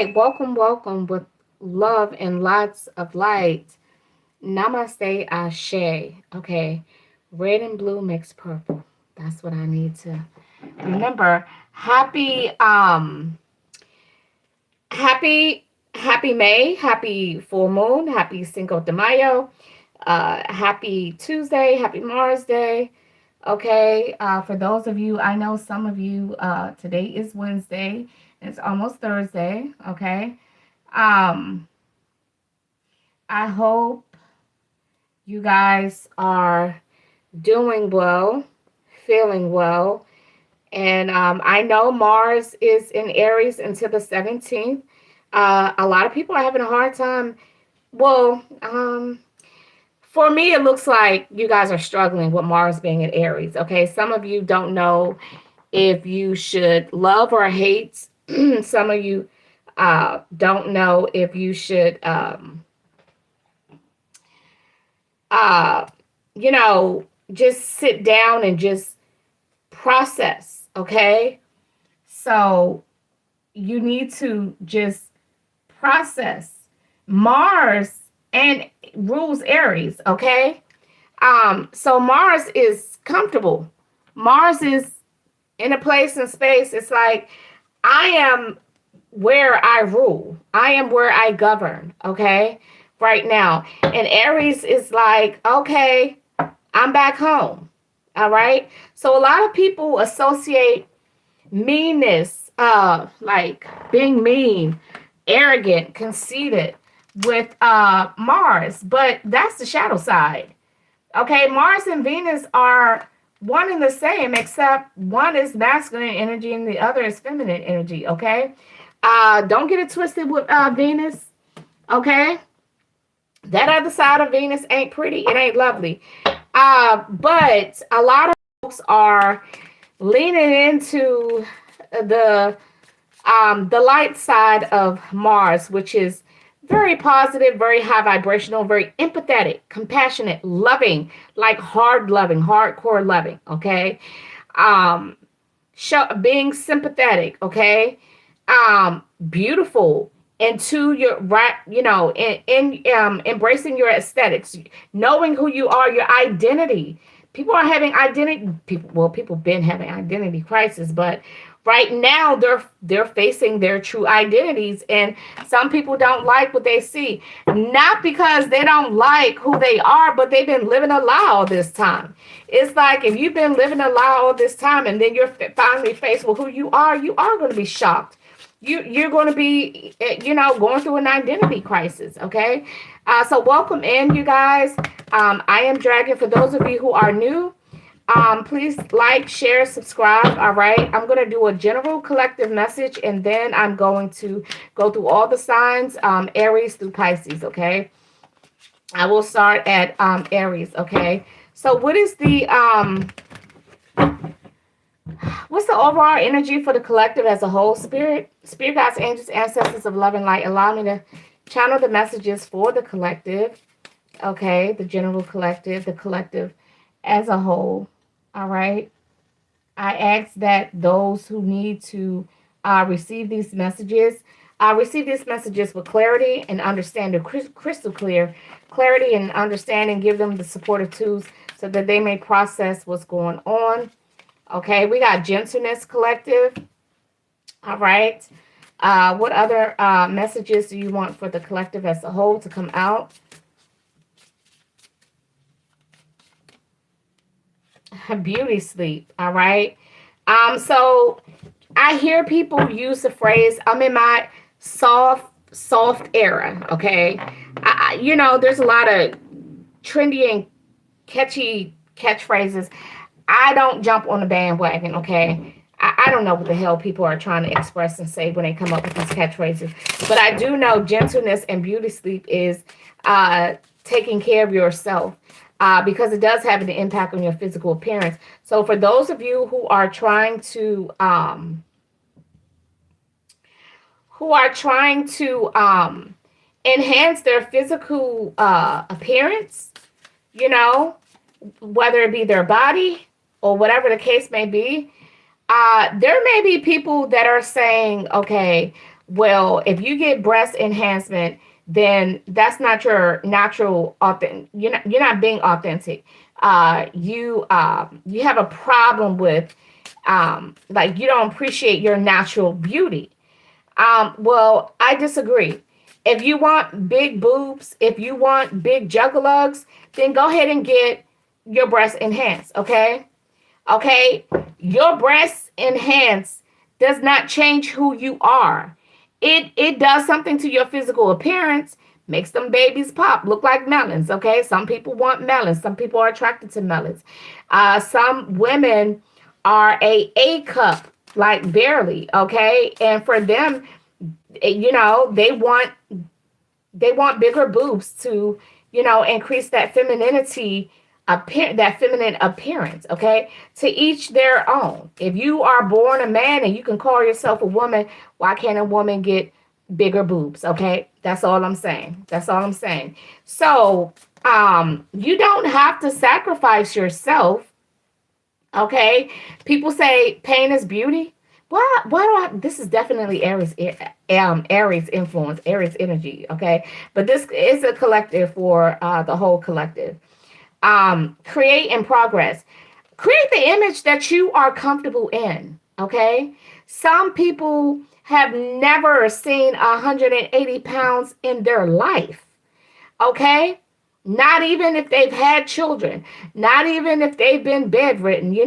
right, welcome, welcome with love and lots of light. Namaste Ashe. Okay, red and blue mixed purple. That's what I need to remember. Happy happy May, happy full moon, happy Cinco de Mayo, happy Tuesday, happy Mars Day. Okay, for those of you, I know some of you, today is Wednesday. It's almost Thursday. Okay. Um, I hope you guys are doing well, feeling well. And I know Mars is in Aries until the 17th. A lot of people are having a hard time. Well, for me, it looks like you guys are struggling with Mars being in Aries. Okay. Some of you don't know if you should love or hate. Some of you don't know if you should, uh, just sit down and just process. Okay. So you need to just process. Mars and rules Aries. Okay. So Mars is comfortable. Mars is in a place and space. It's like, I am where I rule. I am where I govern. Okay. Right now. And Aries is like, okay, I'm back home. All right. So a lot of people associate meanness, like being mean, arrogant, conceited with Mars, but that's the shadow side. Okay, Mars and Venus are one and the same, except one is masculine energy and the other is feminine energy. Okay, don't get it twisted with Venus. Okay, that other side of Venus ain't pretty. It ain't lovely. But a lot of folks are leaning into the light side of Mars, which is very positive, very high vibrational, very empathetic, compassionate, loving, like hard loving, hardcore loving. Okay, um, being sympathetic. Okay, beautiful, into your right, in embracing your aesthetics, knowing who you are, your identity. People are having identity people well people been having identity crisis, but right now they're facing their true identities, and some people don't like what they see, not because they don't like who they are, but they've been living a lie all this time. It's like, if you've been living a lie all this time and then you're finally faced with who you are going to be shocked. You're going to be, going through an identity crisis. Okay. So welcome in, you guys. I am Dragon. For those of you who are new, please like, share, subscribe. All right. I'm going to do a general collective message, and then I'm going to go through all the signs, Aries through Pisces. Okay. I will start at Aries. Okay. So what's the overall energy for the collective as a whole? Spirit guides, angels, ancestors of love and light, allow me to channel the messages for the collective. Okay, the general collective, the collective as a whole. All right. I ask that those who need to receive these messages with clarity and understanding, crystal clear clarity and understanding. Give them the supportive tools so that they may process what's going on. Okay, we got gentleness collective. All right. What other messages do you want for the collective as a whole to come out? Beauty sleep. All right. So I hear people use the phrase, I'm in my soft era. Okay. There's a lot of trendy and catchy catchphrases. I don't jump on the bandwagon. Okay. I don't know what the hell people are trying to express and say when they come up with these catchphrases, but I do know gentleness and beauty sleep is taking care of yourself, because it does have an impact on your physical appearance. So for those of you who are trying to enhance their physical appearance, whether it be their body or whatever the case may be, there may be people that are saying, okay, Well, if you get breast enhancement, then that's not your natural authentic. You're not being authentic. You have a problem with like you don't appreciate your natural beauty. Well, I disagree. If you want big boobs, if you want big juggalugs, then go ahead and get your breasts enhanced. Okay, okay. Your breasts enhanced does not change who you are. It does something to your physical appearance, makes them babies pop, look like melons. Okay, some people want melons. Some people are attracted to melons. Some women are a cup, like barely. Okay, and for them, they want bigger boobs to increase that femininity that feminine appearance. Okay, to each their own. If you are born a man and you can call yourself a woman, why can't a woman get bigger boobs? Okay, that's all I'm saying. That's all I'm saying. So you don't have to sacrifice yourself. Okay, people say pain is beauty. Why do I? This is definitely Aries influence, Aries energy. Okay, but this is a collective for the whole collective. Create and progress. Create the image that you are comfortable in. Okay, some people have never seen 180 pounds in their life. Okay, not even if they've had children, not even if they've been bedridden.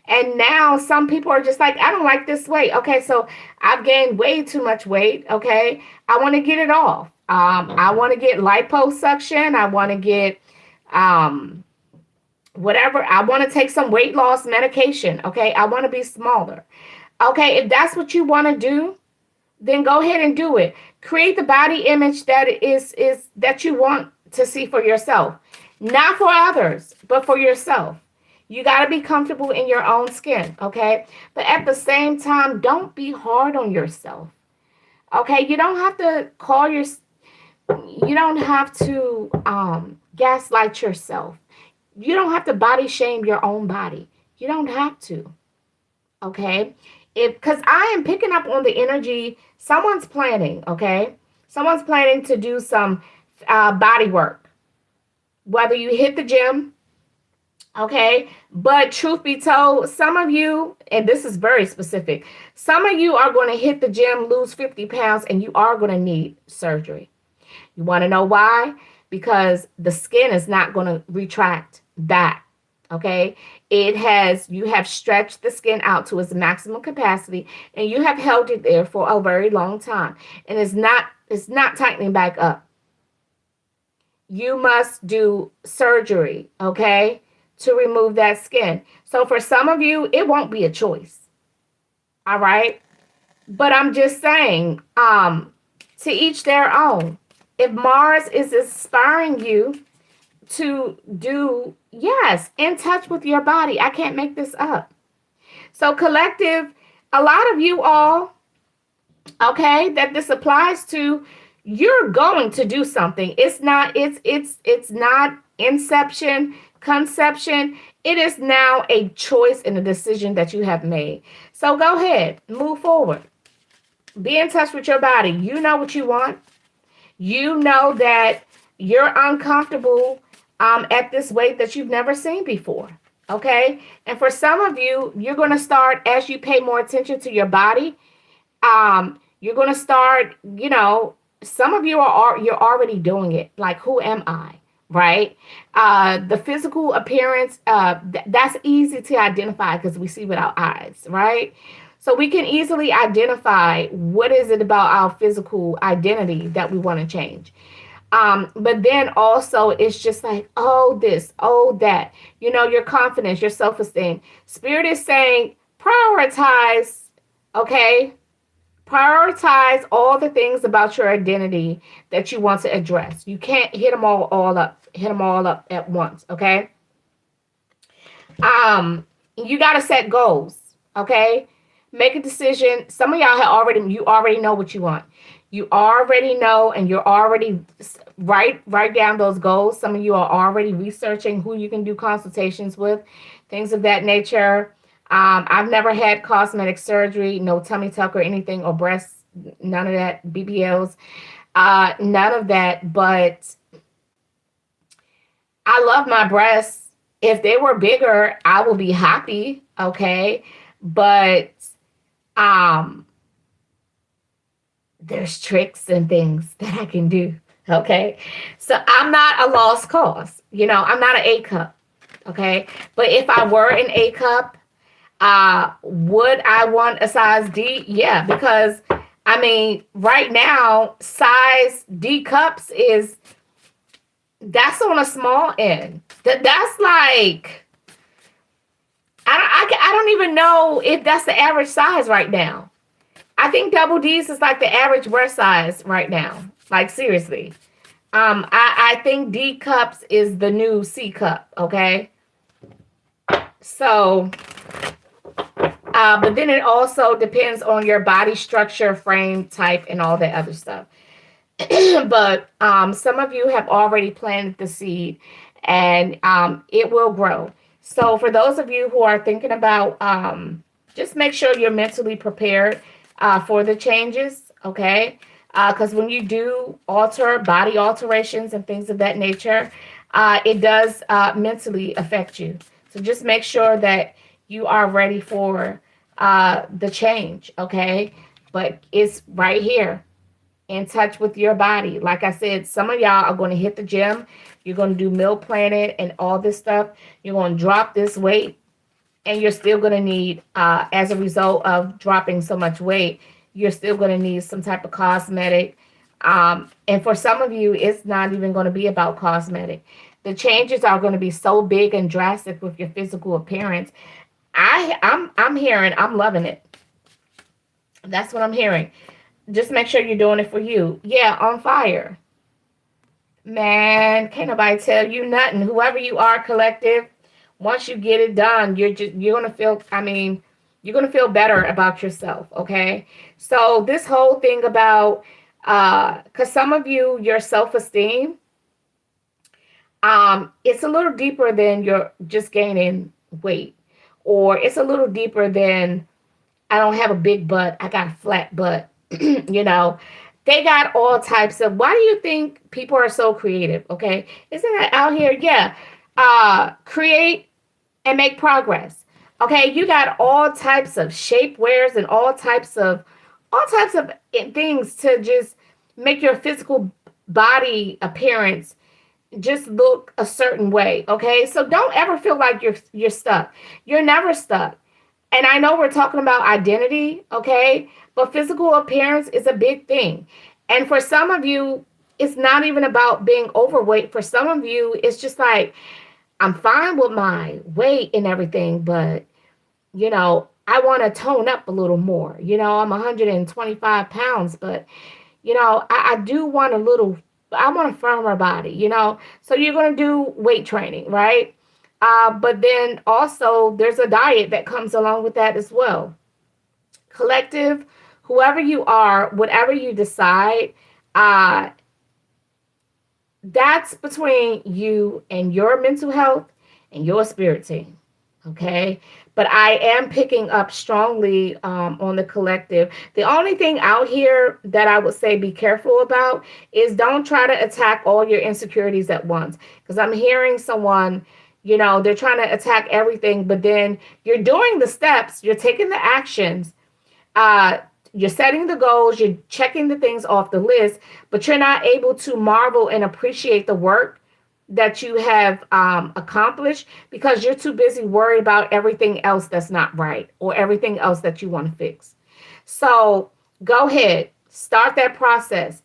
And now some people are just like, I don't like this weight. Okay, so I've gained way too much weight. Okay, I want to get it off. I want to get liposuction. I want to get um, whatever. I want to take some weight loss medication. Okay, I want to be smaller. Okay, if that's what you want to do, then go ahead and do it. Create the body image that is that you want to see for yourself, not for others, but for yourself. You got to be comfortable in your own skin, okay? But at the same time, don't be hard on yourself. Okay? You don't have to you don't have to gaslight yourself. You don't have to body shame your own body. You don't have to. Okay, if because I am picking up on the energy, someone's planning. Okay, someone's planning to do some body work, whether you hit the gym. Okay, but truth be told, some of you, and this is very specific, some of you are going to hit the gym, lose 50 pounds, and you are going to need surgery. You want to know why? Because the skin is not going to retract back. Okay. You have stretched the skin out to its maximum capacity and you have held it there for a very long time. And it's not tightening back up. You must do surgery, okay, to remove that skin. So for some of you, it won't be a choice. All right. But I'm just saying, to each their own. If Mars is inspiring you to do, yes, in touch with your body. I can't make this up. So collective, a lot of you all, okay, that this applies to, you're going to do something. It's not inception, conception. It is now a choice and a decision that you have made. So go ahead, move forward. Be in touch with your body. You know what you want. You know that you're uncomfortable at this weight that you've never seen before. Okay. And for some of you, you're going to start, as you pay more attention to your body, you're going to start, some of you you're already doing it. Like, who am I? Right. The physical appearance, that's easy to identify because we see with our eyes. Right. So we can easily identify what is it about our physical identity that we want to change. But then also it's just like, oh, this, oh, that, your confidence, your self-esteem. Spirit is saying, prioritize, okay? Prioritize all the things about your identity that you want to address. You can't hit them all up at once, okay? You got to set goals, okay? Make a decision. Some of y'all you already know what you want. You already know, and you're already write down those goals. Some of you are already researching who you can do consultations with, things of that nature. I've never had cosmetic surgery, no tummy tuck or anything, or breast none of that BBLs, none of that. But I love my breasts. If they were bigger, I would be happy. Okay. But um, there's tricks and things that I can do. Okay. So I'm not a lost cause. I'm not an A cup. Okay. But if I were an A cup, would I want a size D? Yeah, because I mean, right now, size D cups is that's on a small end. That's like I don't even know if that's the average size right now. I think double D's is like the average breast size right now. Like seriously. I think D cups is the new C cup, okay? So but then it also depends on your body structure, frame type, and all that other stuff. But some of you have already planted the seed, and it will grow. So for those of you who are thinking about, just make sure you're mentally prepared for the changes, okay? Because when you do alter body alterations and things of that nature, it does mentally affect you. So just make sure that you are ready for the change, okay? But it's right here in touch with your body. Like I said, some of y'all are going to hit the gym. You're going to do meal planning and all this stuff. You're going to drop this weight, and you're still going to need, as a result of dropping so much weight, you're still going to need some type of cosmetic. And for some of you, it's not even going to be about cosmetic. The changes are going to be so big and drastic with your physical appearance. I'm hearing, I'm loving it. That's what I'm hearing. Just make sure you're doing it for you. Yeah, on fire. Man, can't nobody tell you nothing. Whoever you are, collective, once you get it done, you're gonna feel, I mean, you're gonna feel better about yourself, okay? So this whole thing about because some of you, your self-esteem, it's a little deeper than you're just gaining weight, or it's a little deeper than I don't have a big butt, I got a flat butt. you know, they got all types of. Why do you think people are so creative? Okay, isn't that out here? Yeah, create and make progress. Okay, you got all types of shapewears and all types of things to just make your physical body appearance just look a certain way. Okay, so don't ever feel like you're stuck. You're never stuck. And I know we're talking about identity, okay? But physical appearance is a big thing. And for some of you, it's not even about being overweight. For some of you, it's just like, I'm fine with my weight and everything, but, I want to tone up a little more. I'm 125 pounds, but, I do want I want a firmer body. So you're going to do weight training, right? But then also there's a diet that comes along with that as well. Collective, whoever you are, whatever you decide, uh, that's between you and your mental health and your spirit team. Okay. But I am picking up strongly on the collective. The only thing out here that I would say be careful about is don't try to attack all your insecurities at once. Because I'm hearing someone, they're trying to attack everything, but then you're doing the steps, you're taking the actions, uh, you're setting the goals, you're checking the things off the list, but you're not able to marvel and appreciate the work that you have accomplished because you're too busy worried about everything else that's not right or everything else that you want to fix. So go ahead, start that process.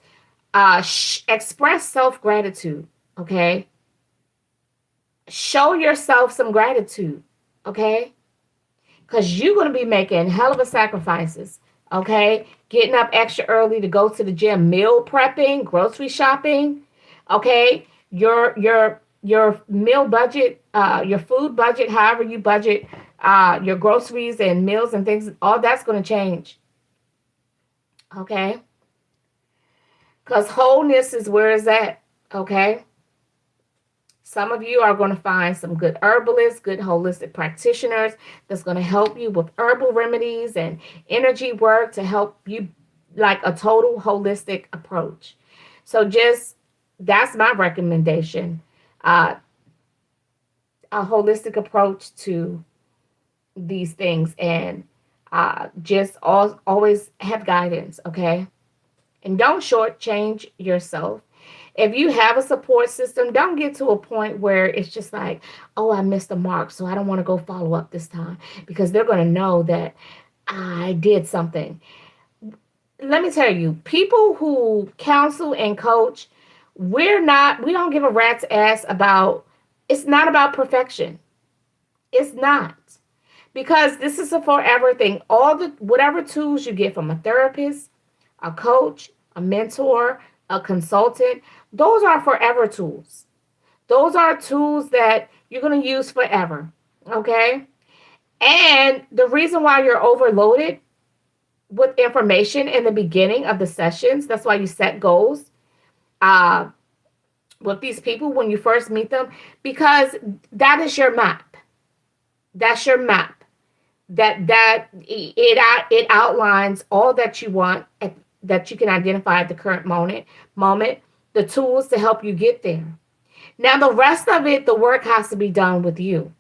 Express self-gratitude, okay? Show yourself some gratitude, okay? Because you're going to be making hell of a sacrifices, okay? Getting up extra early to go to the gym, meal prepping, grocery shopping, okay? Your meal budget, your food budget, however you budget your groceries and meals and things, all that's going to change, okay? Because wholeness is where it's at, okay? Some of you are going to find some good herbalists, good holistic practitioners that's going to help you with herbal remedies and energy work to help you like a total holistic approach. So just that's my recommendation. Uh, a holistic approach to these things, and just always have guidance, okay? And don't shortchange yourself. If you have a support system, don't get to a point where it's just like, oh, I missed the mark, so I don't want to go follow up this time, because they're going to know that I did something. Let me tell you, people who counsel and coach, we don't give a rat's ass about, it's not about perfection. It's not. Because this is a forever thing. All the whatever tools you get from a therapist, a coach, a mentor, a consultant, those are forever tools. Those are tools that you're going to use forever. Okay? And the reason why you're overloaded with information in the beginning of the sessions, that's why you set goals uh, with these people when you first meet them, because that is your map. That's your map. It outlines all that you want that you can identify at the current moment, the tools to help you get there. Now the rest of it, the work has to be done with you.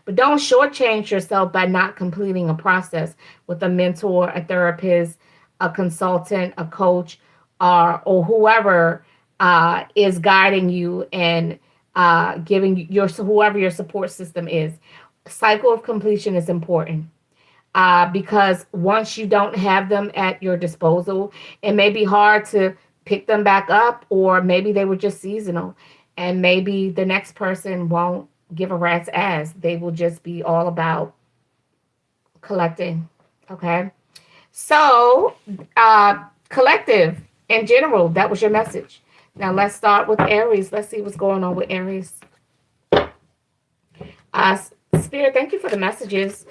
But don't shortchange yourself by not completing a process with a mentor, a therapist, a consultant, a coach, or whoever is guiding you and giving your whoever your support system is. Cycle of completion is important, because once you don't have them at your disposal, it may be hard to pick them back up, or maybe they were just seasonal, and maybe the next person won't give a rat's ass. They will just be all about collecting. Okay. So, collective in general, that was your message. Now let's start with Aries. Let's see what's going on with Aries. Uh, Spirit, thank you for the messages.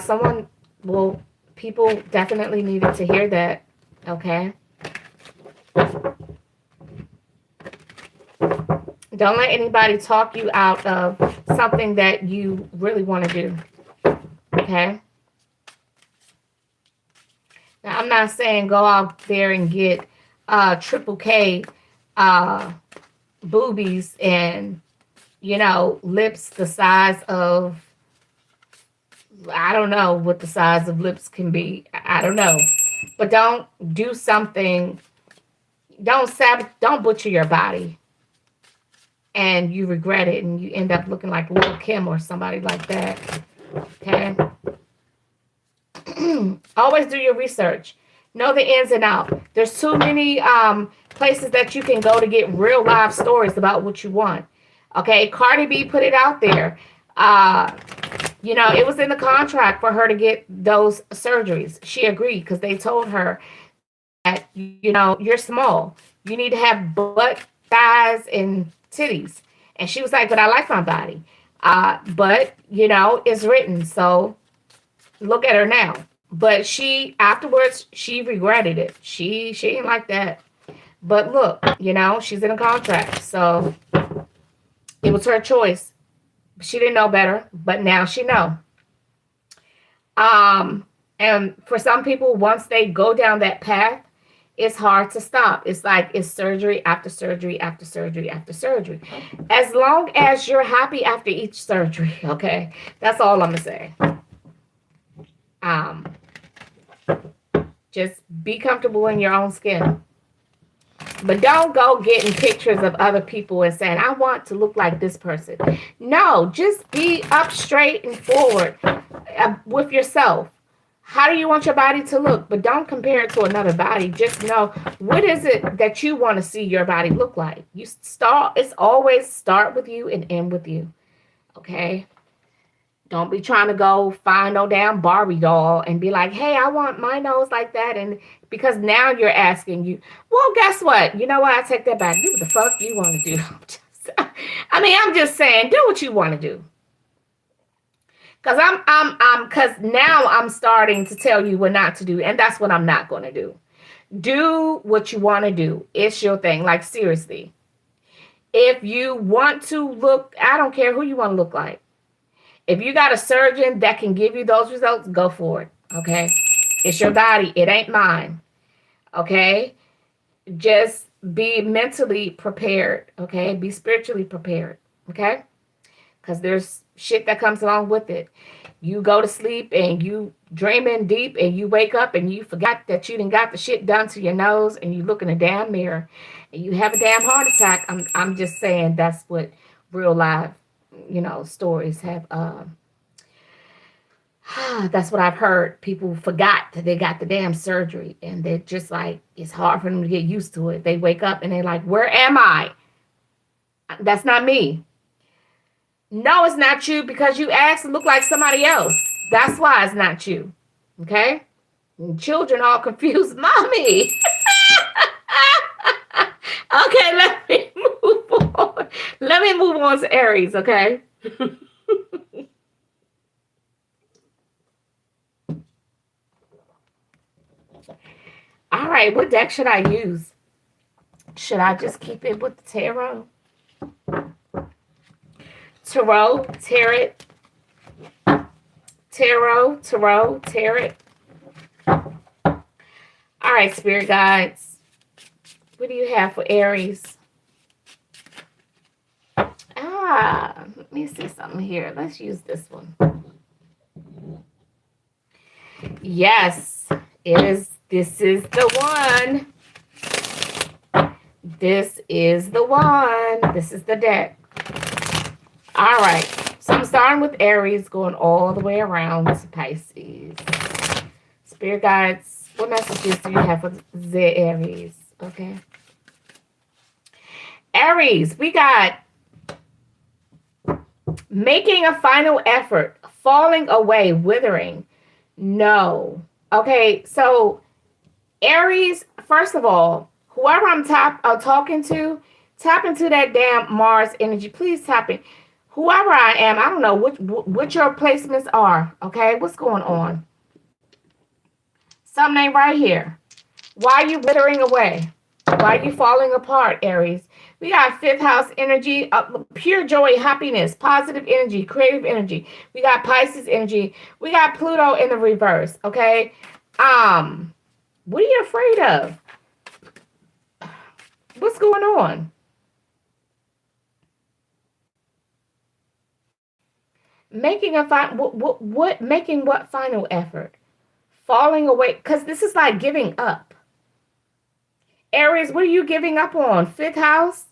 Someone will, people definitely needed to hear that. Okay. Don't let anybody talk you out of something that you really want to do. Okay. Now, I'm not saying go out there and get triple K boobies and, lips the size of, I don't know what the size of lips can be. I don't know. But don't do something, don't butcher your body and you regret it and you end up looking like Lil Kim or somebody like that. Okay. Always do your research. Know the ins and outs. There's too many places that you can go to get real live stories about what you want. Okay, Cardi B put it out there. It was in the contract for her to get those surgeries. She agreed because they told her that, you're small. You need to have butt, thighs, and titties. And she was like, but I like my body. But, it's written. So look at her now. But afterwards, she regretted it. She ain't like that. But look, she's in a contract. So it was her choice. She didn't know better, but now she know. And for some people, once they go down that path, it's hard to stop. It's like it's surgery after surgery after surgery after surgery. As long as you're happy after each surgery, okay? That's all I'm gonna say. Just be comfortable in your own skin. But don't go getting pictures of other people and saying, I want to look like this person. No, just be up straight and forward with yourself. How do you want your body to look? But don't compare it to another body. Just know, what is it that you want to see your body look like? It's always start with you and end with you. Okay? Don't be trying to go find no damn Barbie doll and be like, hey, I want my nose like that. And because now you're asking you, well, guess what? You know what? I take that back. Do what the fuck you want to do. I'm just saying, do what you want to do. Because because now I'm starting to tell you what not to do. And that's what I'm not going to do. Do what you want to do. It's your thing. Like, seriously. If you want to look, I don't care who you want to look like. If you got a surgeon that can give you those results, go for it. Okay. It's your body. It ain't mine. Okay? Just be mentally prepared. Okay? Be spiritually prepared. Okay? Because there's shit that comes along with it. You go to sleep and you dreaming deep and you wake up and you forgot that you didn't got the shit done to your nose and you look in a damn mirror and you have a damn heart attack. I'm just saying that's what real life, stories have. That's what I've heard. People forgot that they got the damn surgery and they're just like, it's hard for them to get used to it. They wake up and they're like, where am I? That's not me. No, it's not you because you asked to look like somebody else. That's why it's not you. Okay? And children all confused. Mommy. Okay, let me move on. Let me move on to Aries, okay? All right, what deck should I use? Should I just keep it with the tarot? Tarot, tarot, tarot. All right, spirit guides. What do you have for Aries? Let me see something here. Let's use this one. Yes, it is. This is the one. This is the one. This is the deck. All right. So I'm starting with Aries, going all the way around to Pisces. Spirit guides, what messages do you have for the Aries? Okay. Aries, we got making a final effort, falling away, withering. No. Okay, so Aries, first of all, whoever I'm talking to, tap into that damn Mars energy. Please tap in. Whoever I am, I don't know what your placements are. Okay, what's going on? Something ain't right here. Why are you withering away? Why are you falling apart, Aries? We got fifth house energy, pure joy, happiness, positive energy, creative energy. We got Pisces energy. We got Pluto in the reverse. Okay. What are you afraid of? What's going on? Making a making what final effort? Falling away, because this is like giving up. Aries, what are you giving up on? Fifth house?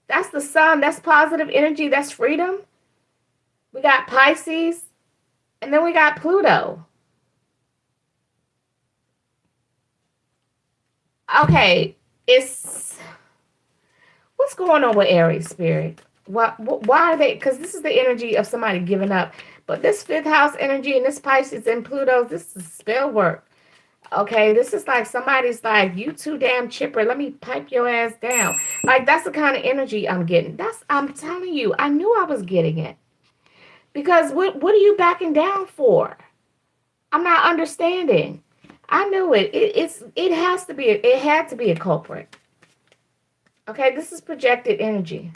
That's the sun. That's positive energy. That's freedom. We got Pisces. And then we got Pluto. Okay. What's going on with Aries spirit? Why are they? Because this is the energy of somebody giving up. But this fifth house energy and this Pisces and Pluto, this is spell work. Okay, this is like somebody's like, you too damn chipper. Let me pipe your ass down. Like, that's the kind of energy I'm getting. I'm telling you, I knew I was getting it. Because what are you backing down for? I'm not understanding. I knew it. It had to be a culprit. Okay, this is projected energy.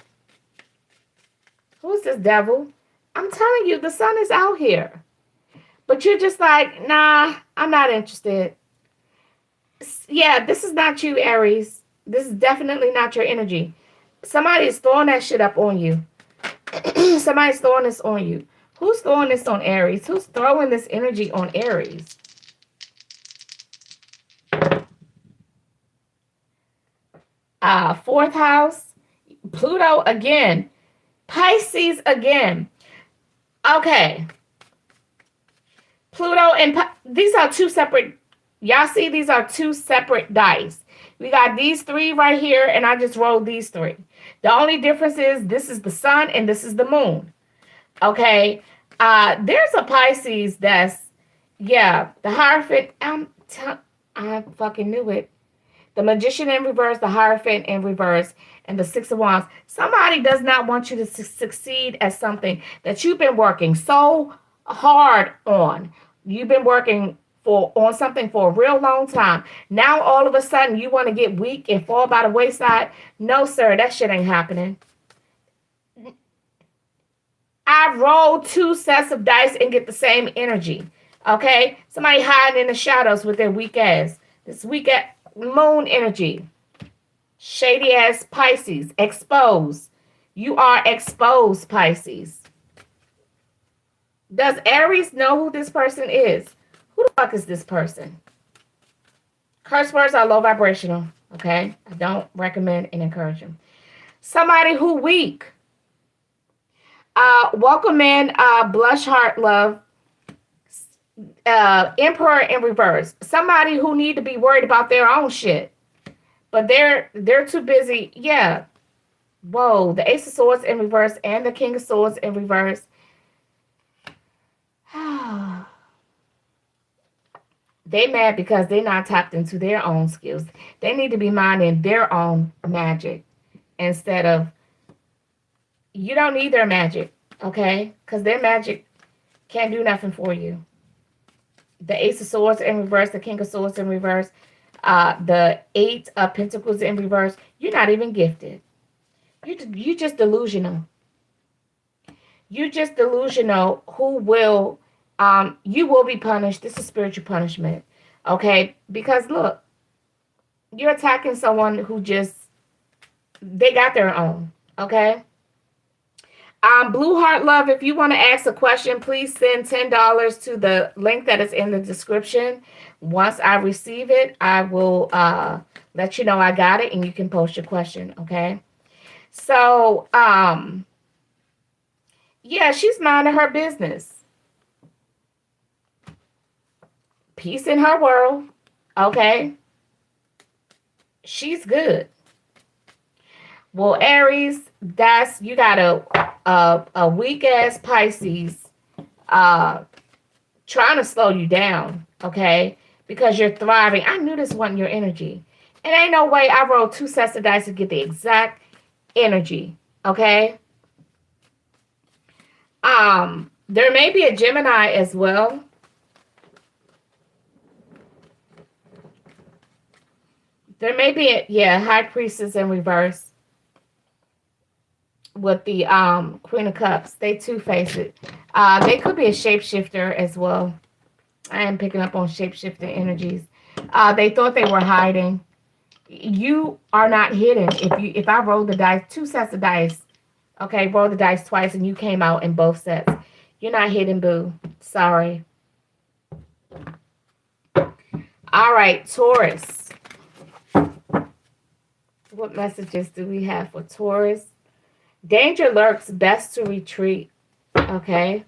Who's this devil? I'm telling you, the sun is out here. But you're just like, nah, I'm not interested. Yeah, this is not you, Aries. This is definitely not your energy. Somebody is throwing that shit up on you. Somebody's throwing this on you. Who's throwing this on Aries? Who's throwing this energy on Aries? Fourth house, Pluto again, Pisces again. Okay. Pluto and these are two separate. Y'all see, these are two separate dice. We got these three right here, and I just rolled these three. The only difference is this is the sun and this is the moon. Okay. There's a Pisces that's, yeah, the Hierophant. I fucking knew it. The Magician in reverse, the Hierophant in reverse, and the Six of Wands. Somebody does not want you to succeed at something that you've been working so hard on. You've been working on something for a real long time. Now all of a sudden you want to get weak and fall by the wayside. No, sir, that shit ain't happening. I roll two sets of dice and get the same energy. Okay? Somebody hiding in the shadows with their weak ass. This weak ass. moon energy. Shady ass Pisces. Exposed. You are exposed, Pisces. Does Aries know who this person is? Who the fuck is this person? Curse words are low vibrational. Okay? I don't recommend and encourage them. Somebody who weak. Welcome in, Blush Heart Love. Emperor in reverse. Somebody who need to be worried about their own shit. But they're too busy. Yeah. Whoa. The Ace of Swords in reverse and the King of Swords in reverse. They mad because they're not tapped into their own skills. They need to be minding their own magic instead of, you don't need their magic, okay? Because their magic can't do nothing for you. The Ace of Swords in reverse, the King of Swords in reverse, the Eight of Pentacles in reverse. You're not even gifted. You just delusional. You just delusional who will, you will be punished. This is spiritual punishment, okay? Because look, you're attacking someone who just, they got their own, okay? Blue Heart Love, if you want to ask a question, please send $10 to the link that is in the description. Once I receive it, I will let you know I got it and you can post your question, okay? So, yeah, she's minding her business. Peace in her world, okay? She's good. Well, Aries, that's, you got a weak ass Pisces trying to slow you down, okay? Because you're thriving. I knew this wasn't your energy. And ain't no way I rolled 2 sets of dice to get the exact energy, okay? There may be a Gemini as well. There may be High Priestess in reverse with the Queen of Cups. They two-face it. They could be a shapeshifter as well. I am picking up on shapeshifter energies. They thought they were hiding. You are not hidden. If I roll the dice, 2 sets of dice, okay, roll the dice twice and you came out in both sets. You're not hidden, boo. Sorry. All right, Taurus. What messages do we have for Taurus? Danger lurks, best to retreat. Okay.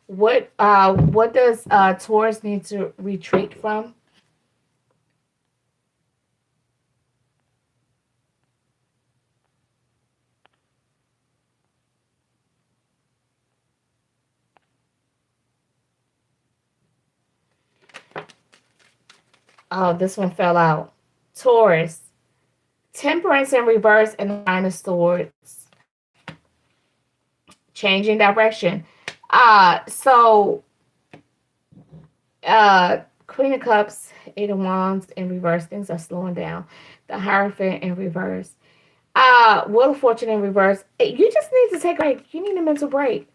What does Taurus need to retreat from? Oh, this one fell out. Taurus. Temperance in reverse and the Nine of Swords. Changing direction. So Queen of Cups, Eight of Wands in reverse. Things are slowing down. The Hierophant in reverse. Wheel of Fortune in reverse. You just need to take a break. You need a mental break.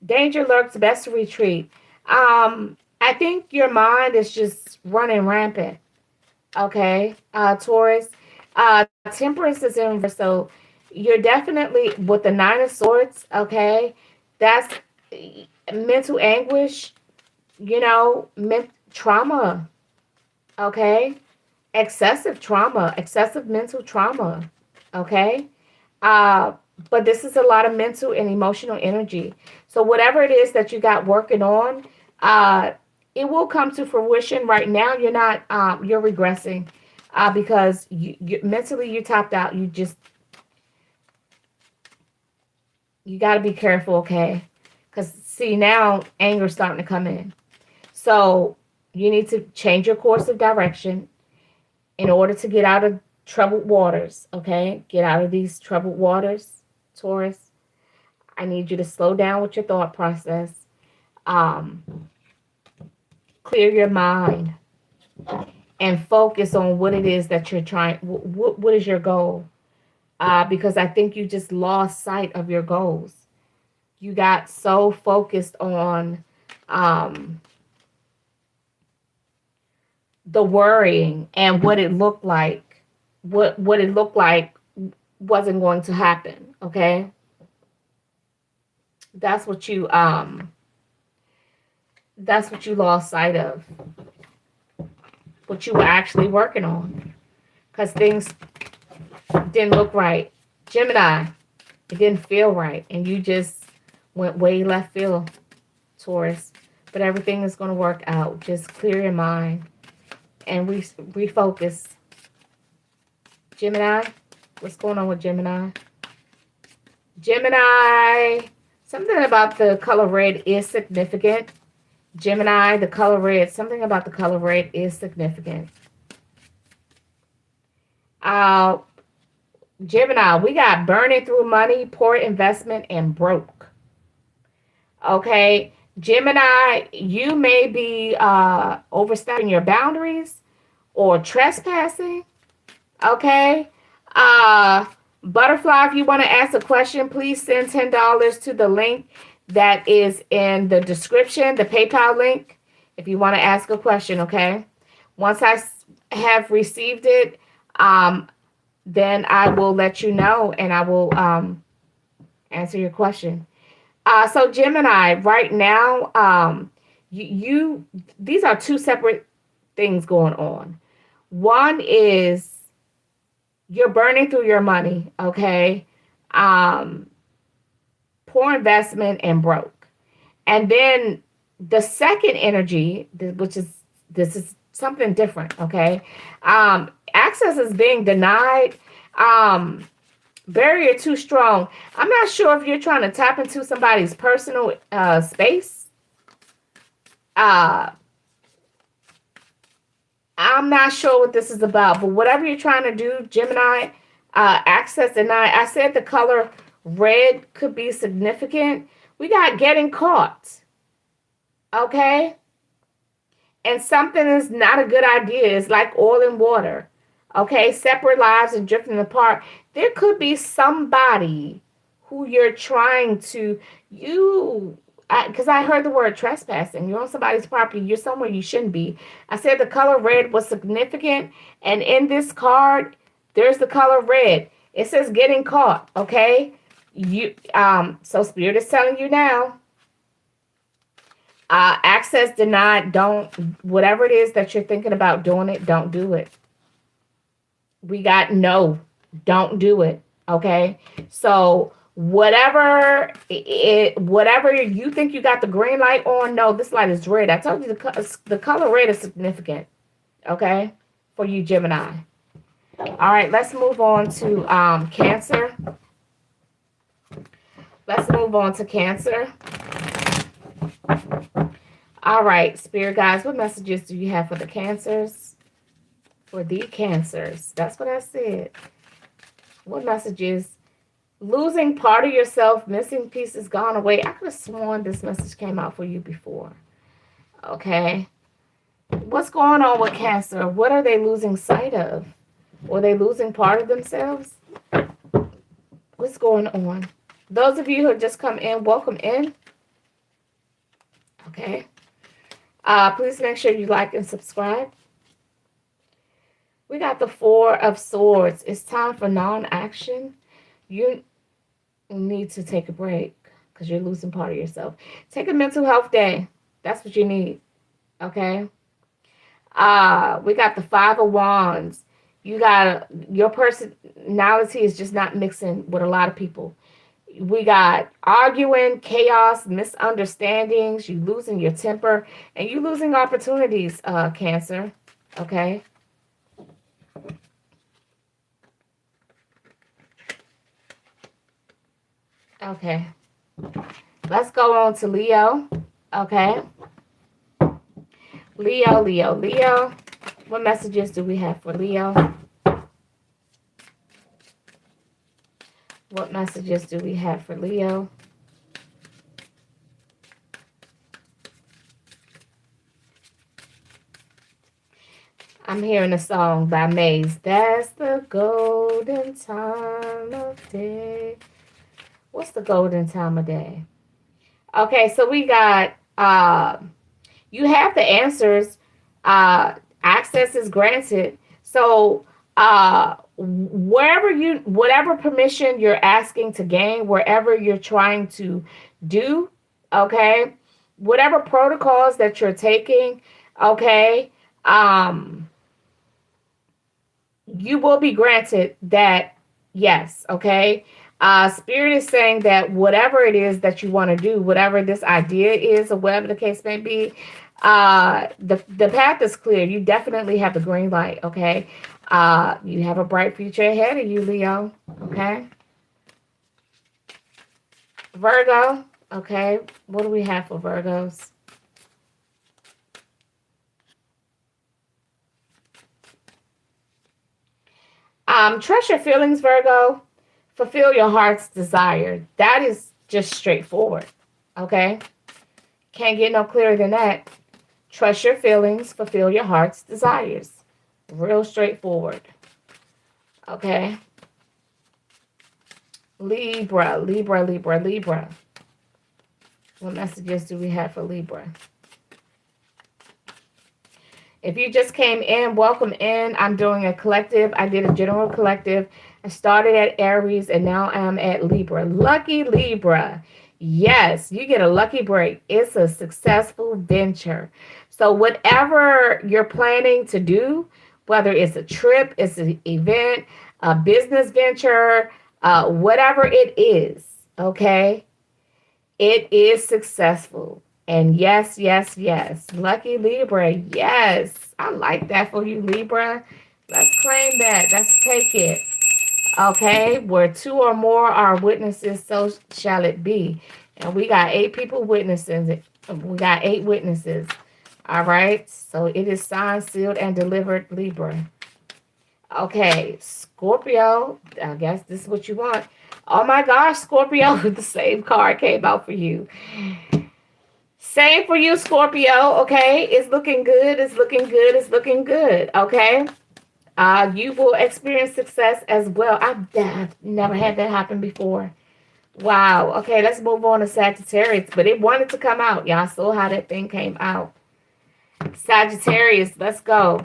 Danger lurks, best to retreat. I think your mind is just running rampant. Okay, Taurus. Temperance is in reverse, so you're definitely with the Nine of Swords. Okay, that's mental anguish. You know, trauma. Okay, excessive trauma, excessive mental trauma. Okay, but this is a lot of mental and emotional energy. So whatever it is that you got working on, it will come to fruition. Right now, you're not. You're regressing because you mentally you're tapped out. You got to be careful, okay? Because see now anger's starting to come in. So you need to change your course of direction in order to get out of troubled waters, okay? Get out of these troubled waters, Taurus. I need you to slow down with your thought process. Clear your mind and focus on what it is that you're trying. What is your goal? Because I think you just lost sight of your goals. You got so focused on the worrying and what it looked like, what it looked like wasn't going to happen. Okay, that's what you that's what you lost sight of, what you were actually working on, because things didn't look right. Gemini, it didn't feel right, and you just went way left field, Taurus. But everything is going to work out. Just clear your mind and refocus. Gemini, what's going on with Gemini? Gemini, something about the color red is significant. Gemini, the color red, something about the color red is significant. Uh, Gemini, we got burning through money, poor investment, and broke. Okay, Gemini, you may be overstepping your boundaries or trespassing. Okay, Butterfly, if you want to ask a question, please send $10 to the link that is in the description, the PayPal link, if you want to ask a question. Okay, once I have received it, then I will let you know and I will answer your question. So Gemini, right now, these are two separate things going on. One is you're burning through your money, okay? Poor investment and broke. And then the second energy, which is this is something different, okay? Access is being denied. Barrier too strong. I'm not sure if you're trying to tap into somebody's personal space. Uh, I'm not sure what this is about, but whatever you're trying to do, Gemini, access denied. I said the color red could be significant. We got getting caught. Okay? And something is not a good idea. It's like oil and water. Okay? Separate lives and drifting apart. There could be somebody who you're trying to, because I heard the word trespassing. You're on somebody's property. You're somewhere you shouldn't be. I said the color red was significant. And in this card, there's the color red. It says getting caught. Okay? So Spirit is telling you now, access denied. Don't, whatever it is that you're thinking about doing it, don't do it. We got no, don't do it. Okay. So whatever you think you got the green light on, no, this light is red. I told you the color red is significant. Okay. For you, Gemini. All right. Let's move on to Cancer. Let's move on to Cancer. All right, Spirit guides, what messages do you have for the Cancers? For the Cancers. That's what I said. What messages? Losing part of yourself, missing pieces, gone away. I could have sworn this message came out for you before. Okay. What's going on with Cancer? What are they losing sight of? Or are they losing part of themselves? What's going on? Those of you who have just come in, welcome in. Okay. Please make sure you like and subscribe. We got the Four of Swords. It's time for non-action. You need to take a break because you're losing part of yourself. Take a mental health day. That's what you need. Okay. We got the Five of Wands. Your personality is just not mixing with a lot of people. We got arguing, chaos, misunderstandings, you losing your temper, and you losing opportunities, Cancer. Okay. Okay. Let's go on to Leo. Okay. Leo. What messages do we have for Leo? What messages do we have for Leo? I'm hearing a song by Maze. That's the golden time of day. What's the golden time of day? Okay, so we got, you have the answers. Access is granted. So whatever permission you're asking to gain, wherever you're trying to do, okay, whatever protocols that you're taking, okay, um, you will be granted that, yes, okay. Spirit is saying that whatever it is that you want to do, whatever this idea is, or whatever the case may be, the path is clear. You definitely have the green light, okay. You have a bright future ahead of you, Leo. Okay. Virgo. Okay. What do we have for Virgos? Trust your feelings, Virgo. Fulfill your heart's desire. That is just straightforward. Okay. Can't get no clearer than that. Trust your feelings. Fulfill your heart's desires. Real straightforward. Okay. Libra, Libra, Libra, Libra. What messages do we have for Libra? If you just came in, welcome in. I'm doing a collective. I did a general collective. I started at Aries and now I'm at Libra. Lucky Libra. Yes, you get a lucky break. It's a successful venture. So whatever you're planning to do, whether it's a trip, it's an event, a business venture, whatever it is, okay, it is successful. And yes, yes, yes. Lucky Libra. Yes. I like that for you, Libra. Let's claim that. Let's take it. Okay. Where two or more are witnesses, so shall it be. And we got 8 people witnessing it. We got 8 witnesses. All right. So it is signed, sealed, and delivered, Libra. Okay. Scorpio. I guess this is what you want. Oh my gosh, Scorpio. The same card came out for you. Same for you, Scorpio, okay? It's looking good. It's looking good. It's looking good, okay? You will experience success as well. I've never had that happen before. Wow. Okay, let's move on to Sagittarius. But it wanted to come out. Y'all saw how that thing came out. Sagittarius, let's go.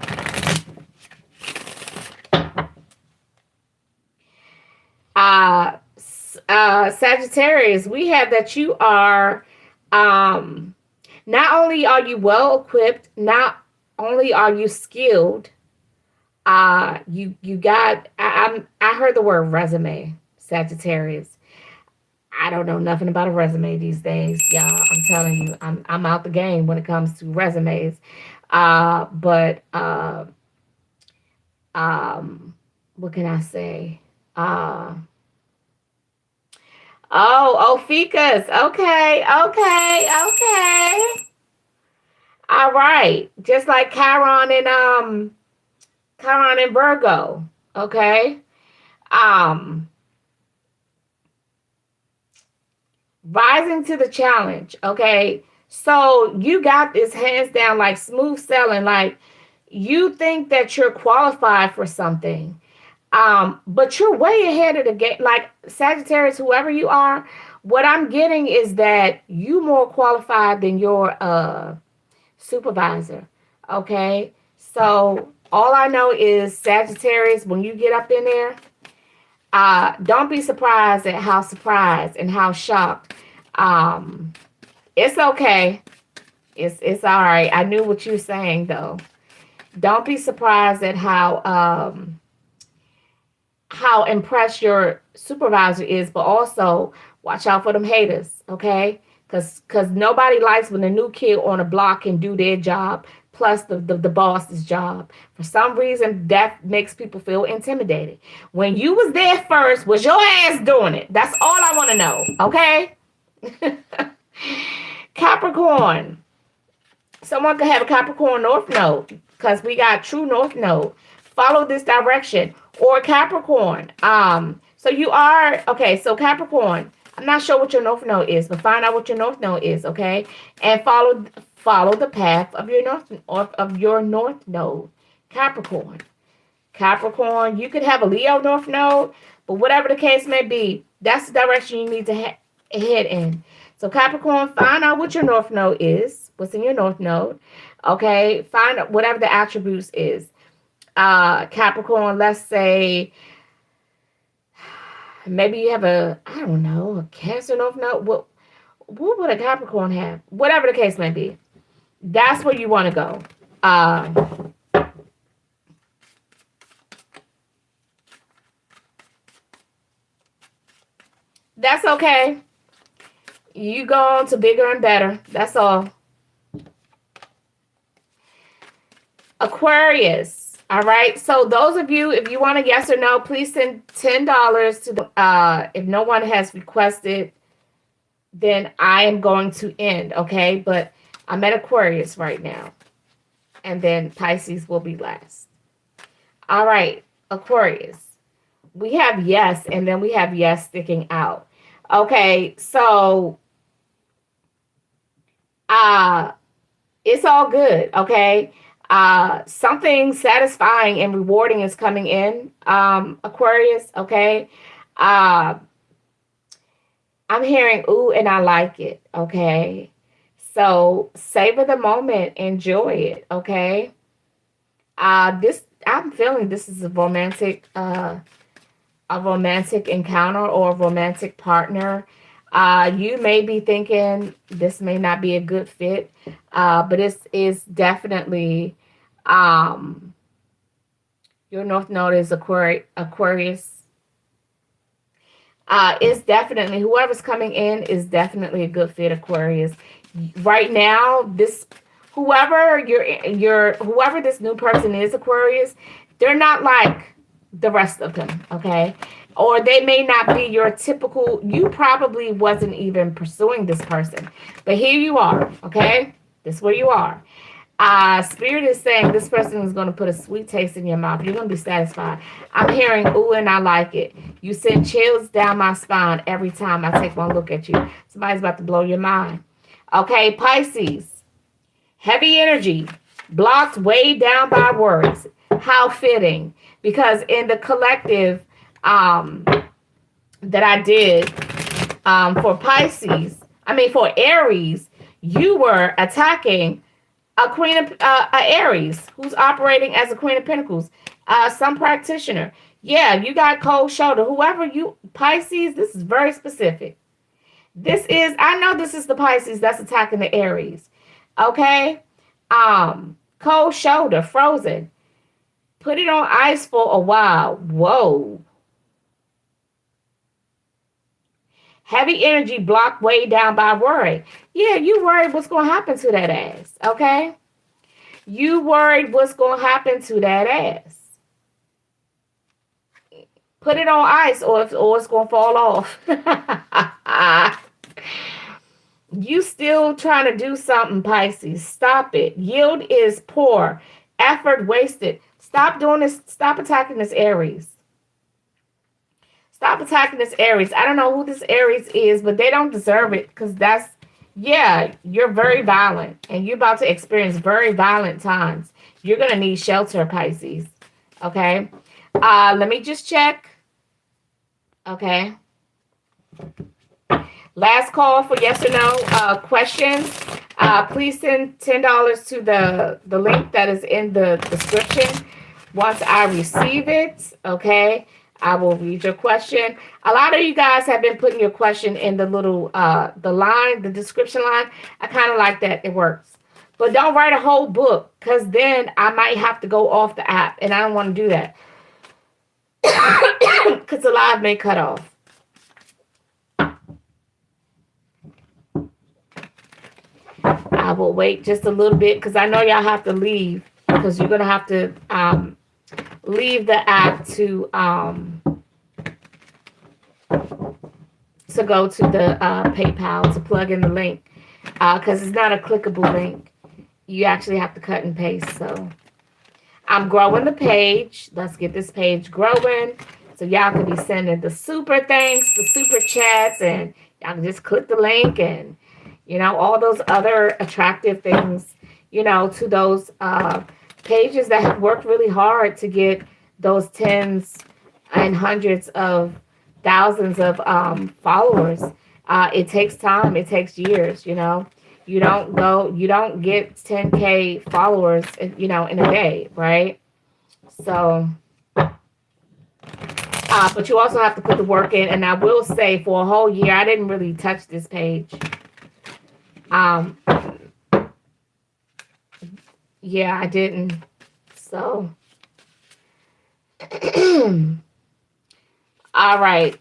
Sagittarius, we have that you are not only are you well equipped, not only are you skilled, you got I heard the word resume, Sagittarius. I don't know nothing about a resume these days, y'all. I'm telling you, I'm out the game when it comes to resumes. But what can I say? Oh, Ficus. Okay, okay, okay. All right. Just like Chiron and Virgo. Okay. Um, Rising to the challenge. Okay. So you got this hands down, like smooth selling, like you think that you're qualified for something. But you're way ahead of the game. Like Sagittarius, whoever you are, what I'm getting is that you more qualified than your supervisor. Okay. So all I know is Sagittarius, when you get up in there, don't be surprised at how surprised and how shocked. Um, it's okay. It's all right. I knew what you were saying though. Don't be surprised at how impressed your supervisor is, but also watch out for them haters, okay? Because nobody likes when a new kid on a block can do their job plus the boss's job. For some reason, that makes people feel intimidated. When you was there first, was your ass doing it? That's all I want to know, okay? Capricorn. Someone could have a Capricorn North Node because we got true North Node. Follow this direction. Or Capricorn. So you are, okay, so Capricorn, I'm not sure what your North Node is, but find out what your North Node is, okay? And follow the path of your North Node. Capricorn. Capricorn, you could have a Leo North Node, but whatever the case may be, that's the direction you need to head in. So Capricorn, find out what your North Node is, what's in your North Node. Okay, find whatever the attributes is. Capricorn, let's say maybe you have a, I don't know, a Cancer North Node. What would a Capricorn have? Whatever the case may be, that's where you want to go. That's okay. You go on to bigger and better. That's all. Aquarius. All right. So those of you, if you want a yes or no, please send $10 to the if no one has requested, then I am going to end. Okay. But I'm at Aquarius right now. And then Pisces will be last. All right. Aquarius. We have yes, and then we have yes sticking out. Okay. So it's all good. Okay. Something satisfying and rewarding is coming in, Aquarius. Okay. I'm hearing ooh, and I like it. Okay. So savor the moment, enjoy it. Okay. This, I'm feeling this is a romantic encounter or a romantic partner. You may be thinking this may not be a good fit, but this is definitely your North Node is Aquarius. It's definitely, whoever's coming in is definitely a good fit, Aquarius. Right now, this whoever whoever this new person is, Aquarius, they're not like the rest of them, okay? Or they may not be your typical, you probably wasn't even pursuing this person. But here you are, okay? This is where you are. Spirit is saying this person is going to put a sweet taste in your mouth. You're going to be satisfied. I'm hearing ooh, and I like it. You send chills down my spine every time I take one look at you. Somebody's about to blow your mind. Okay, Pisces. Heavy energy. Blocked way down by worries. How fitting. Because in the collective that I did for Pisces, for Aries, you were attacking a queen of Aries who's operating as a queen of pentacles, some practitioner. Yeah, you got cold shoulder. Whoever you, Pisces, this is very specific. This is, I know this is the Pisces that's attacking the Aries. Okay? Cold shoulder, frozen. Put it on ice for a while. Whoa. Heavy energy blocked way down by worry. Yeah, you worried what's going to happen to that ass. Okay? You worried what's going to happen to that ass. Put it on ice or it's going to fall off. You still trying to do something, Pisces. Stop it. Yield is poor. Effort wasted. Stop doing this. Stop attacking this Aries. Stop attacking this Aries. I don't know who this Aries is, but they don't deserve it because that's, yeah, you're very violent and you're about to experience very violent times. You're going to need shelter, Pisces. Okay. Let me just check. Okay. Last call for yes or no questions. Please send $10 to the link that is in the description. Once I receive it, okay, I will read your question. A lot of you guys have been putting your question in the little, the description line. I kind of like that. It works. But don't write a whole book because then I might have to go off the app and I don't want to do that because the live may cut off. I will wait just a little bit because I know y'all have to leave because you're going to have to leave the app to go to the PayPal to plug in the link because it's not a clickable link. You actually have to cut and paste. So I'm growing the page. Let's get this page growing so y'all can be sending the super thanks, the super chats, and y'all can just click the link and all those other attractive things, to those pages that have worked really hard to get those tens and hundreds of thousands of followers. It takes time. It takes years, You don't get 10K followers, in a day, right? So, but you also have to put the work in. And I will say, for a whole year, I didn't really touch this page. Um, yeah, I didn't. So, all right.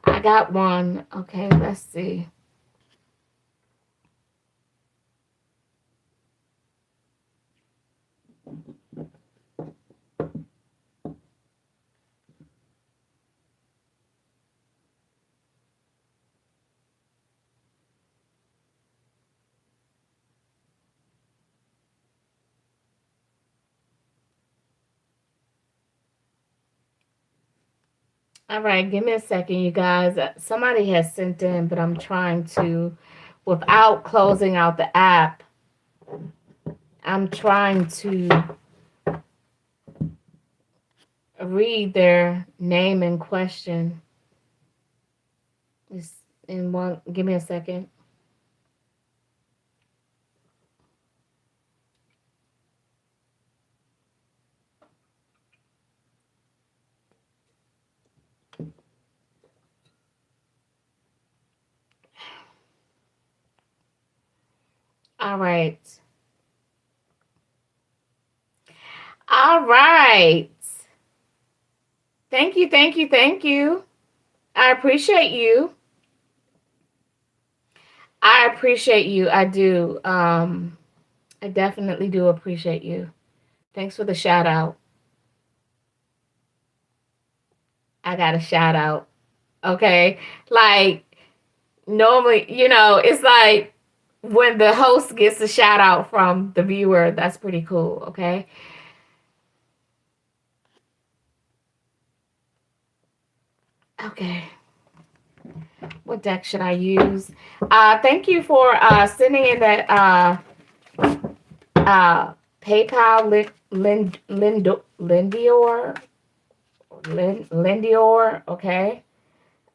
I got one. Okay, let's see. All right, give me a second, you guys. Somebody has sent in, but I'm trying to, without closing out the app, I'm trying to read their name in question. Just in one, give me a second. All right. All right. Thank you, thank you, thank you. I appreciate you. I appreciate you. I do. I definitely do appreciate you. Thanks for the shout out. I got a shout out. Okay. Like, normally, it's like when the host gets a shout out from the viewer, that's pretty cool. Okay. Okay. What deck should I use? Thank you for sending in that PayPal Lindior. Okay.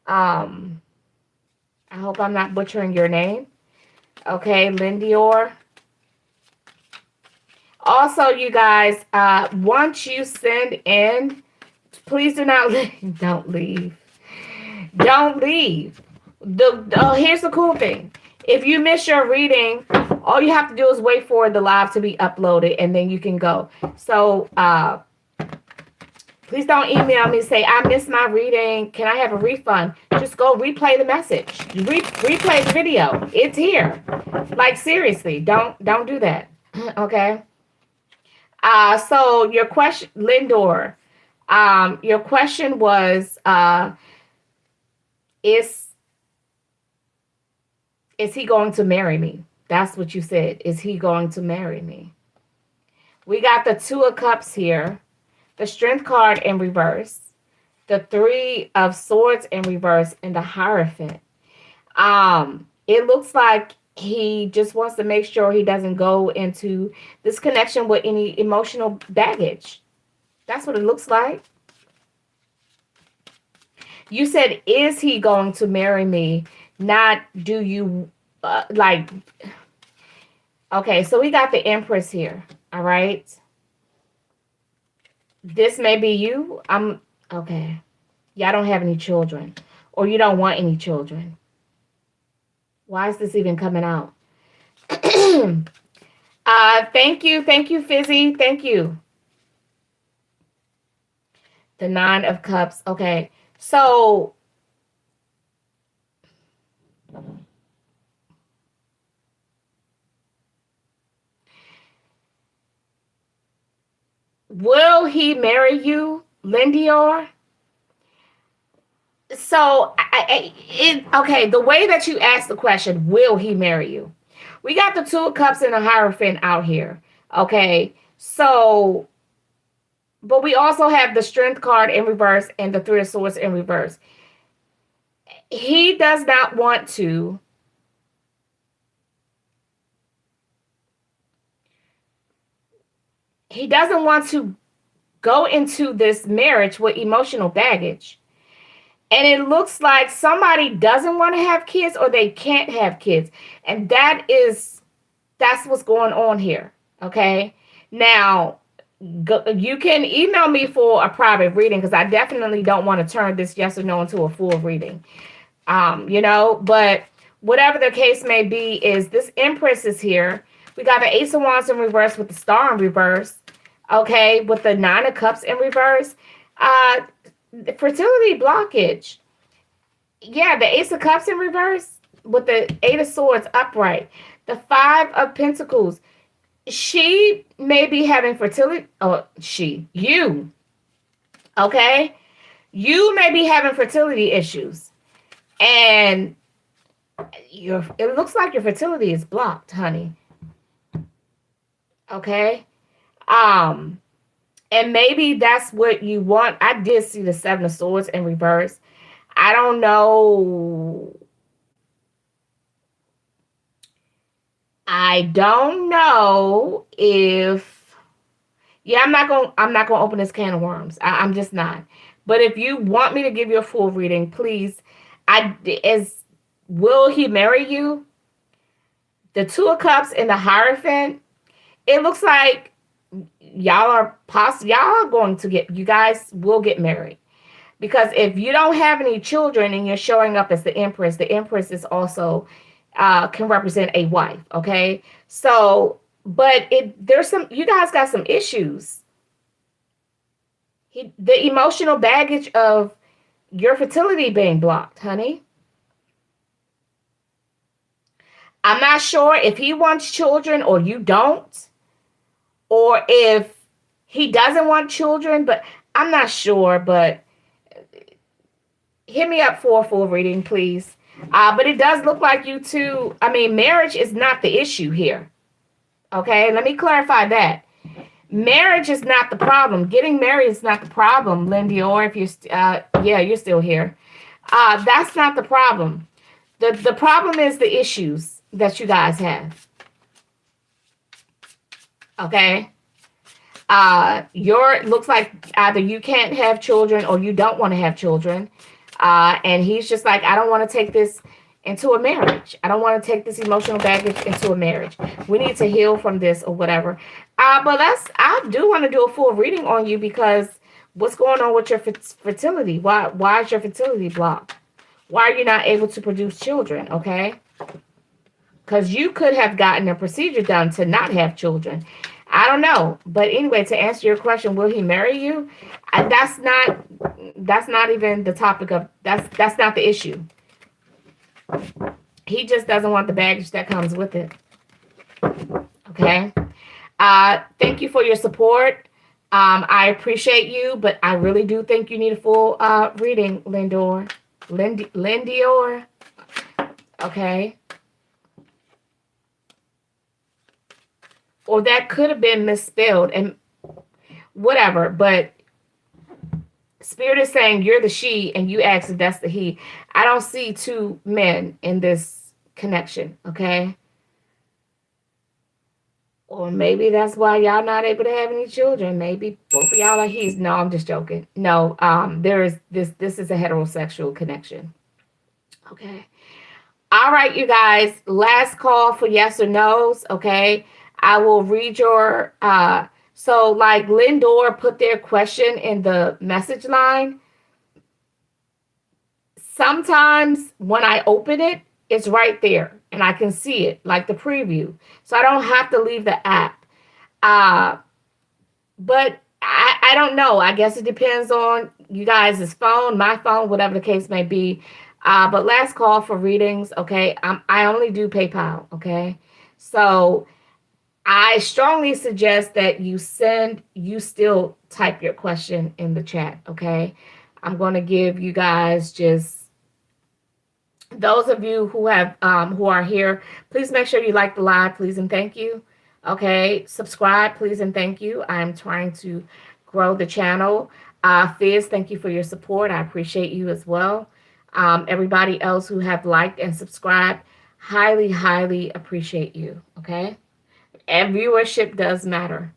Um, I hope I'm not butchering your name. Okay, Lindior. Also, you guys, once you send in, please do not don't leave. Don't leave. Here's the cool thing. If you miss your reading, all you have to do is wait for the live to be uploaded, and then you can go. So please don't email me and say, I missed my reading. Can I have a refund? Just go replay the message. Replay the video. It's here. Like, seriously, don't do that. Okay. So your question, Lindor, your question was, is he going to marry me? That's what you said. Is he going to marry me? We got the Two of Cups here, the Strength card in reverse, the Three of Swords in reverse, and the Hierophant. It looks like he just wants to make sure he doesn't go into this connection with any emotional baggage. That's what it looks like. You said, is he going to marry me? Not, do you like. Okay, so we got the Empress here. All right. This may be you. Okay. Y'all don't have any children, or you don't want any children. Why is this even coming out? Thank you, Fizzy. Thank you. The Nine of Cups. Okay, so will he marry you, Lindior? So, okay, the way that you asked the question, will he marry you? We got the Two of Cups and the Hierophant out here. Okay, so, but we also have the Strength card in reverse and the Three of Swords in reverse. He does not want to. He doesn't want to go into this marriage with emotional baggage. And it looks like somebody doesn't want to have kids or they can't have kids. And that's what's going on here. Okay. Now, you can email me for a private reading because I definitely don't want to turn this yes or no into a full reading. But whatever the case may be, is this Empress is here. We got the Ace of Wands in reverse with the Star in reverse. Okay, with the Nine of Cups in reverse. Uh, Fertility blockage. Yeah, the Ace of Cups in reverse with the Eight of Swords upright. The Five of Pentacles. She may be having fertility. Oh, you. Okay, you may be having fertility issues, and it looks like your fertility is blocked, honey. Okay. Um, and maybe that's what you want. I did see the Seven of Swords in reverse. I don't know. I don't know if yeah, I'm not gonna open this can of worms. I'm just not. But if you want me to give you a full reading, please. I is Will he marry you? The Two of Cups and the Hierophant. It looks like y'all are going to you guys will get married. Because if you don't have any children and you're showing up as the Empress is also can represent a wife. Okay, so but there's you guys got some issues. The emotional baggage of your fertility being blocked, honey. I'm not sure if he wants children or you don't, or if he doesn't want children, but I'm not sure. But hit me up for a full reading, please. But it does look like you two, I mean, marriage is not the issue here. Okay, let me clarify that. Marriage is not the problem. Getting married is not the problem, Lindy, or if you're still here. That's not the problem. The problem is the issues that you guys have. Okay. Your looks like either you can't have children or you don't want to have children. And he's just like, I don't want to take this into a marriage. I don't want to take this emotional baggage into a marriage. We need to heal from this or whatever. But I do want to do a full reading on you because what's going on with your fertility? Why is your fertility blocked? Why are you not able to produce children? Okay. Because you could have gotten a procedure done to not have children. I don't know. But anyway, to answer your question, will he marry you? That's not even the topic of that's not the issue. He just doesn't want the baggage that comes with it. Okay. Thank you for your support. I appreciate you, but I really do think you need a full reading, Lindior. Okay. Or that could have been misspelled and whatever, but Spirit is saying you're the she and you asked if that's the he. I don't see two men in this connection, okay? Or maybe that's why y'all not able to have any children. Maybe both of y'all are he's. No, I'm just joking. No, there is this is a heterosexual connection. Okay. All right, you guys. Last call for yes or no's, okay? I will read your so like Lindor put their question in the message line. Sometimes when I open it, it's right there and I can see it like the preview. So I don't have to leave the app. But I don't know. I guess it depends on you guys' phone, my phone, whatever the case may be. But last call for readings, okay? I only do PayPal, okay? So I strongly suggest that you still type your question in the chat, okay? I'm going to give you guys just those of you who are here, please make sure you like the live, please and thank you. Okay, subscribe, please and thank you. I'm trying to grow the channel. Fizz, thank you for your support. I appreciate you as well. Everybody else who have liked and subscribed, highly, highly appreciate you. Okay, and viewership does matter.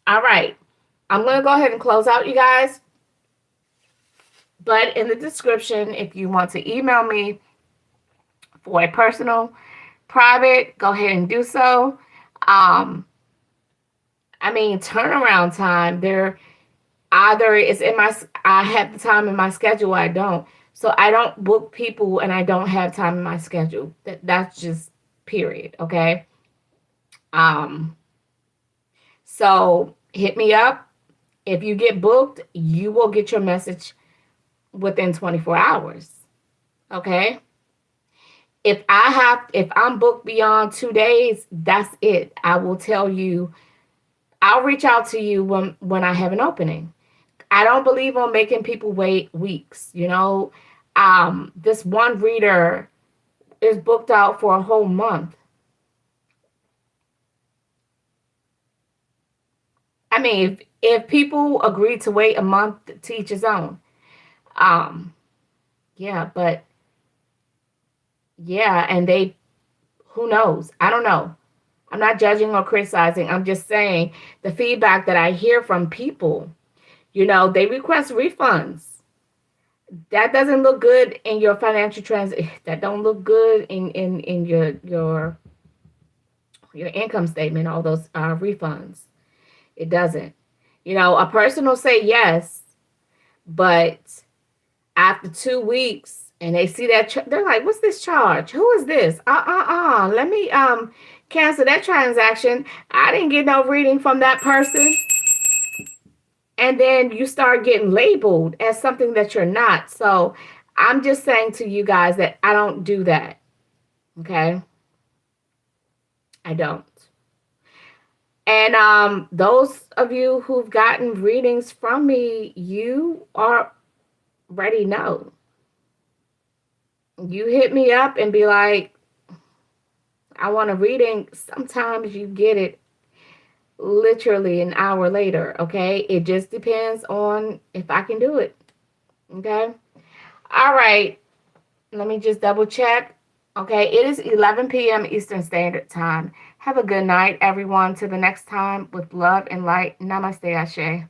All right. I'm going to go ahead and close out, you guys. But in the description, if you want to email me for a personal, private, go ahead and do so. Um, I mean, turnaround time, there either it's in my, I have the time in my schedule, I don't. So I don't book people and I don't have time in my schedule. That's just period. Okay. Um, so hit me up. If you get booked, you will get your message within 24 hours. Okay. If I'm booked beyond 2 days, that's it. I will tell you, I'll reach out to you when I have an opening. I don't believe on making people wait weeks. This one reader is booked out for a whole month. I mean, if people agree to wait a month, to each his own. Um, yeah, but yeah, and who knows? I don't know. I'm not judging or criticizing. I'm just saying the feedback that I hear from people, they request refunds. That doesn't look good in your financial that don't look good in your income statement, all those refunds. It doesn't. A person will say yes, but after 2 weeks and they see that they're like, what's this charge? Who is this? Let me cancel that transaction. I didn't get no reading from that person. And then you start getting labeled as something that you're not. So I'm just saying to you guys that I don't do that. Okay. I don't. And those of you who've gotten readings from me, you already know. You hit me up and be like, I want a reading. Sometimes you get it literally an hour later. Okay. It just depends on if I can do it. Okay. All right. Let me just double check. Okay. It is 11 p.m. Eastern Standard Time. Have a good night, everyone. Till the next time, with love and light. Namaste, Ashe.